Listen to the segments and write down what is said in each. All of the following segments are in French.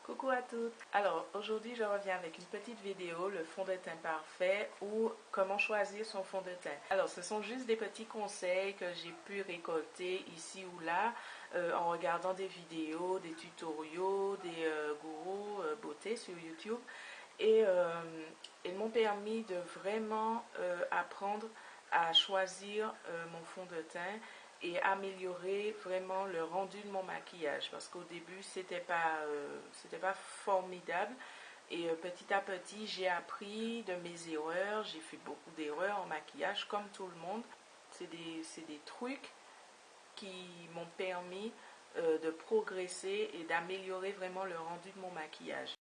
Coucou à toutes. Alors aujourd'hui je reviens avec une petite vidéo, le fond de teint parfait ou comment choisir son fond de teint. Alors ce sont juste des petits conseils que j'ai pu récolter ici ou là en regardant des vidéos, des tutoriaux, des gourous beauté sur YouTube et ils m'ont permis de vraiment apprendre à choisir mon fond de teint et améliorer vraiment le rendu de mon maquillage parce qu'au début c'était pas formidable et petit à petit j'ai appris de mes erreurs, j'ai fait beaucoup d'erreurs en maquillage comme tout le monde. C'est des trucs qui m'ont permis de progresser et d'améliorer vraiment le rendu de mon maquillage.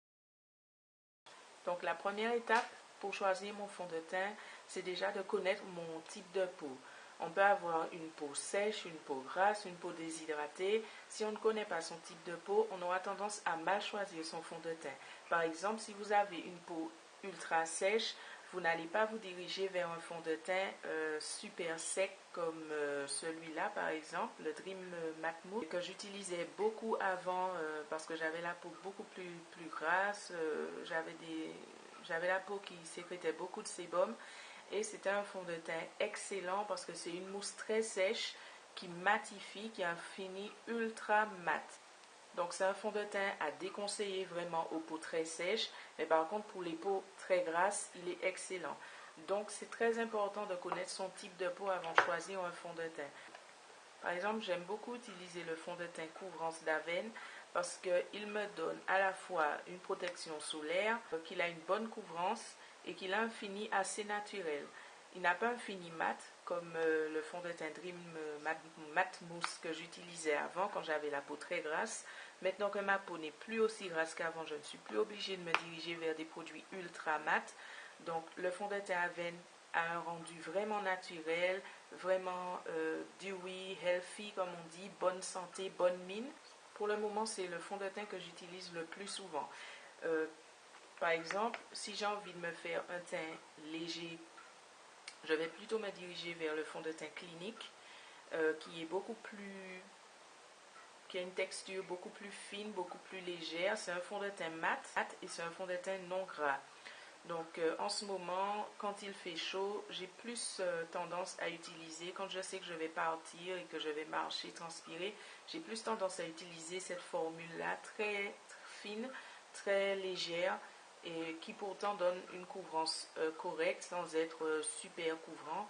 Donc la première étape pour choisir mon fond de teint, c'est déjà de connaître mon type de peau. On peut avoir une peau sèche, une peau grasse, une peau déshydratée. Si on ne connaît pas son type de peau, on aura tendance à mal choisir son fond de teint. Par exemple, si vous avez une peau ultra sèche, vous n'allez pas vous diriger vers un fond de teint super sec comme celui-là par exemple, le Dream Matte Mousse, que j'utilisais beaucoup avant parce que j'avais la peau beaucoup plus grasse, j'avais la peau qui sécrétait beaucoup de sébum et c'était un fond de teint excellent parce que c'est une mousse très sèche qui matifie, qui a un fini ultra mat. Donc c'est un fond de teint à déconseiller vraiment aux peaux très sèches, mais par contre pour les peaux très grasses, il est excellent. Donc c'est très important de connaître son type de peau avant de choisir un fond de teint. Par exemple, j'aime beaucoup utiliser le fond de teint Couvrance d'Avène parce qu'il me donne à la fois une protection solaire, qu'il a une bonne couvrance et qu'il a un fini assez naturel. Il n'a pas un fini mat comme le fond de teint Dream Matte Mousse que j'utilisais avant quand j'avais la peau très grasse. Maintenant que ma peau n'est plus aussi grasse qu'avant, je ne suis plus obligée de me diriger vers des produits ultra mat. Donc le fond de teint Avène a un rendu vraiment naturel, vraiment dewy, healthy comme on dit, bonne santé, bonne mine. Pour le moment, c'est le fond de teint que j'utilise le plus souvent. Par exemple, si j'ai envie de me faire un teint léger, je vais plutôt me diriger vers le fond de teint Clinique, qui est qui a une texture beaucoup plus fine, beaucoup plus légère. C'est un fond de teint mat et c'est un fond de teint non gras. Donc en ce moment, quand il fait chaud, j'ai plus tendance à utiliser, quand je sais que je vais partir et que je vais marcher, transpirer, j'ai plus tendance à utiliser cette formule-là très fine, très légère et qui pourtant donne une couvrance correcte sans être super couvrant.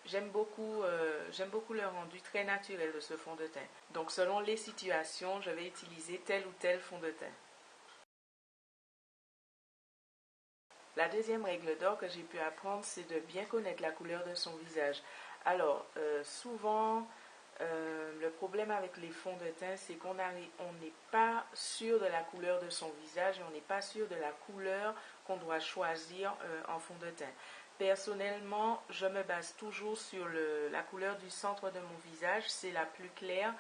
J'aime beaucoup le rendu très naturel de ce fond de teint. Donc selon les situations, je vais utiliser tel ou tel fond de teint. La deuxième règle d'or que j'ai pu apprendre, c'est de bien connaître la couleur de son visage. Alors, souvent, le problème avec les fonds de teint, c'est qu'on n'est pas sûr de la couleur de son visage et on n'est pas sûr de la couleur qu'on doit choisir en fond de teint. Personnellement, je me base toujours sur la couleur du centre de mon visage, c'est la plus claire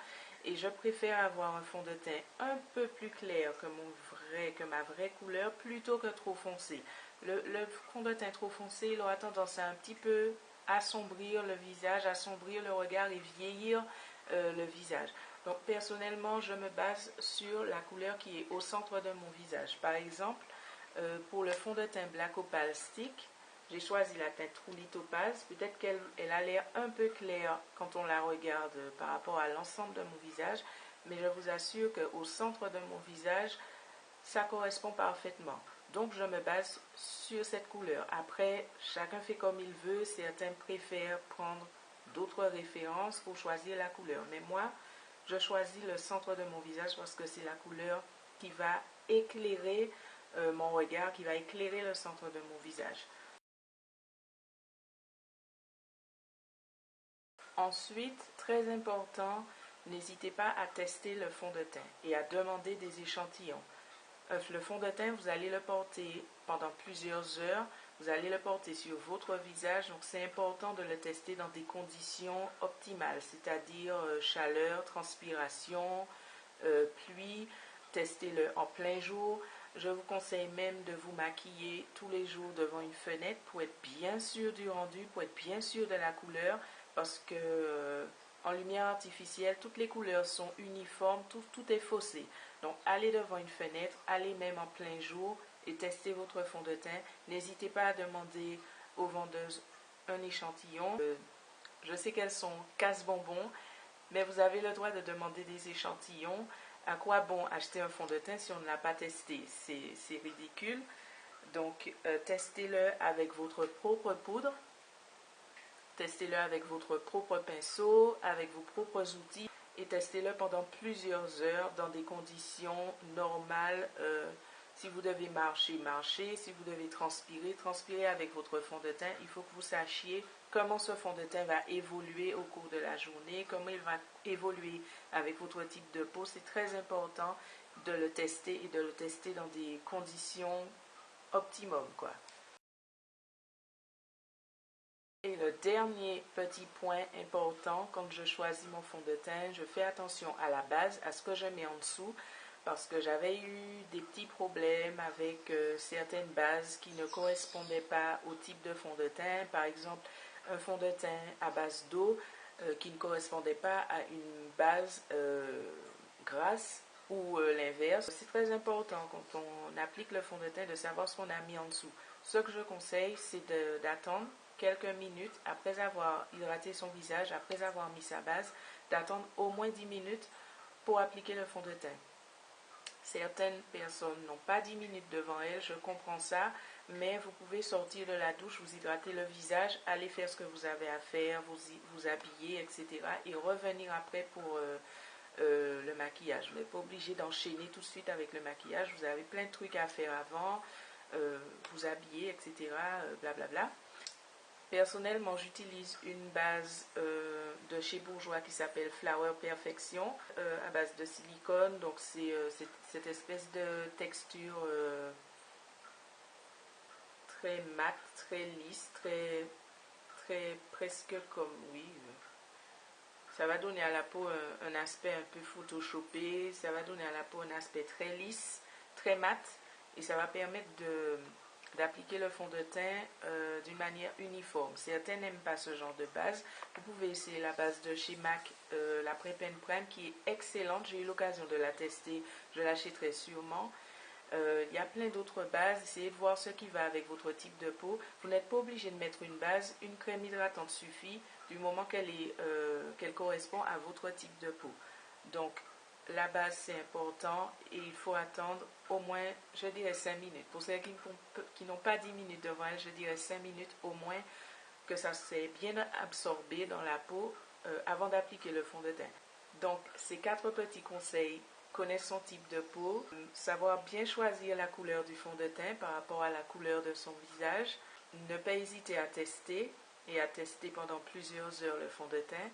et je préfère avoir un fond de teint un peu plus clair que ma vraie couleur plutôt que trop foncé. Le fond de teint trop foncé, il aura tendance à un petit peu assombrir le visage, assombrir le regard et vieillir le visage. Donc personnellement, je me base sur la couleur qui est au centre de mon visage. Par exemple, pour le fond de teint Black Opal Stick, j'ai choisi la teinte Truly Topaz. Peut-être qu'elle a l'air un peu claire quand on la regarde par rapport à l'ensemble de mon visage, mais je vous assure qu'au centre de mon visage, ça correspond parfaitement. Donc je me base sur cette couleur. Après, chacun fait comme il veut. Certains préfèrent prendre d'autres références pour choisir la couleur. Mais moi, je choisis le centre de mon visage parce que c'est la couleur qui va éclairer mon regard, qui va éclairer le centre de mon visage. Ensuite, très important, n'hésitez pas à tester le fond de teint et à demander des échantillons. Le fond de teint, vous allez le porter pendant plusieurs heures. Vous allez le porter sur votre visage. Donc, c'est important de le tester dans des conditions optimales, c'est-à-dire chaleur, transpiration, pluie. Testez-le en plein jour. Je vous conseille même de vous maquiller tous les jours devant une fenêtre pour être bien sûr du rendu, pour être bien sûr de la couleur, parce que en lumière artificielle, toutes les couleurs sont uniformes, tout est faussé. Donc allez devant une fenêtre, allez même en plein jour et testez votre fond de teint. N'hésitez pas à demander aux vendeuses un échantillon. Je sais qu'elles sont casse-bonbons, mais vous avez le droit de demander des échantillons. À quoi bon acheter un fond de teint si on ne l'a pas testé? C'est ridicule. Donc, testez-le avec votre propre poudre. Testez-le avec votre propre pinceau, avec vos propres outils. Et testez-le pendant plusieurs heures dans des conditions normales. Si vous devez marcher, marchez. Si vous devez transpirer, transpirez avec votre fond de teint. Il faut que vous sachiez comment ce fond de teint va évoluer au cours de la journée, comment il va évoluer avec votre type de peau. C'est très important de le tester et de le tester dans des conditions optimum, quoi. Et le dernier petit point important, quand je choisis mon fond de teint, je fais attention à la base, à ce que je mets en dessous, parce que j'avais eu des petits problèmes avec certaines bases qui ne correspondaient pas au type de fond de teint. Par exemple, un fond de teint à base d'eau qui ne correspondait pas à une base grasse ou l'inverse. C'est très important quand on applique le fond de teint de savoir ce qu'on a mis en dessous. Ce que je conseille, c'est d'attendre quelques minutes après avoir hydraté son visage, après avoir mis sa base, d'attendre au moins 10 minutes pour appliquer le fond de teint. Certaines personnes n'ont pas 10 minutes devant elles, je comprends ça, mais vous pouvez sortir de la douche, vous hydrater le visage, aller faire ce que vous avez à faire, vous habiller, etc. et revenir après pour le maquillage. Vous n'êtes pas obligé d'enchaîner tout de suite avec le maquillage, vous avez plein de trucs à faire avant, vous habiller, etc. Blablabla. Personnellement, j'utilise une base de chez Bourjois qui s'appelle Flower Perfection à base de silicone. Donc, c'est cette espèce de texture très mat, très lisse, très presque comme, oui. Ça va donner à la peau un aspect un peu photoshopé. Ça va donner à la peau un aspect très lisse, très mat. Et ça va permettre d'appliquer le fond de teint d'une manière uniforme. Certains n'aiment pas ce genre de base. Vous pouvez essayer la base de chez MAC, la Prep and Prime, qui est excellente. J'ai eu l'occasion de la tester. Je l'achèterai sûrement. Il y a plein d'autres bases. Essayez de voir ce qui va avec votre type de peau. Vous n'êtes pas obligé de mettre une base. Une crème hydratante suffit du moment qu'elle correspond à votre type de peau. Donc, la base, c'est important et il faut attendre au moins, je dirais 5 minutes. Pour celles qui n'ont pas 10 minutes devant elles, je dirais 5 minutes au moins que ça s'est bien absorbé dans la peau avant d'appliquer le fond de teint. Donc, ces 4 petits conseils: connaître son type de peau, savoir bien choisir la couleur du fond de teint par rapport à la couleur de son visage, ne pas hésiter à tester et à tester pendant plusieurs heures le fond de teint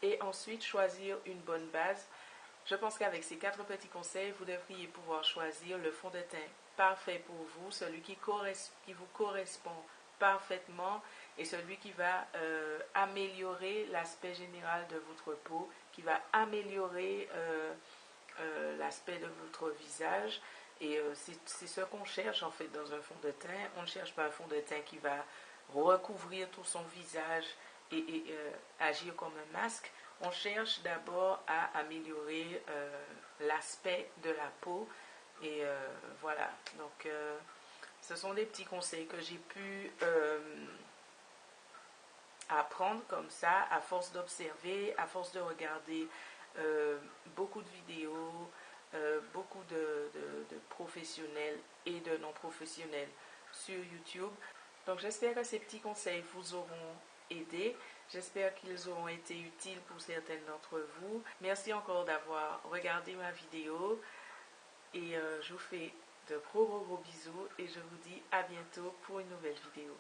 et ensuite choisir une bonne base. Je pense qu'avec ces 4 petits conseils, vous devriez pouvoir choisir le fond de teint parfait pour vous, celui qui vous correspond parfaitement et celui qui va améliorer l'aspect général de votre peau, qui va améliorer l'aspect de votre visage. Et c'est ce qu'on cherche en fait dans un fond de teint. On ne cherche pas un fond de teint qui va recouvrir tout son visage et agir comme un masque. On cherche d'abord à améliorer l'aspect de la peau. Et voilà, donc ce sont des petits conseils que j'ai pu apprendre comme ça, à force d'observer, à force de regarder beaucoup de vidéos, beaucoup de professionnels et de non-professionnels sur YouTube. Donc j'espère que ces petits conseils vous auront aidé. J'espère qu'ils auront été utiles pour certaines d'entre vous. Merci encore d'avoir regardé ma vidéo et je vous fais de gros bisous et je vous dis à bientôt pour une nouvelle vidéo.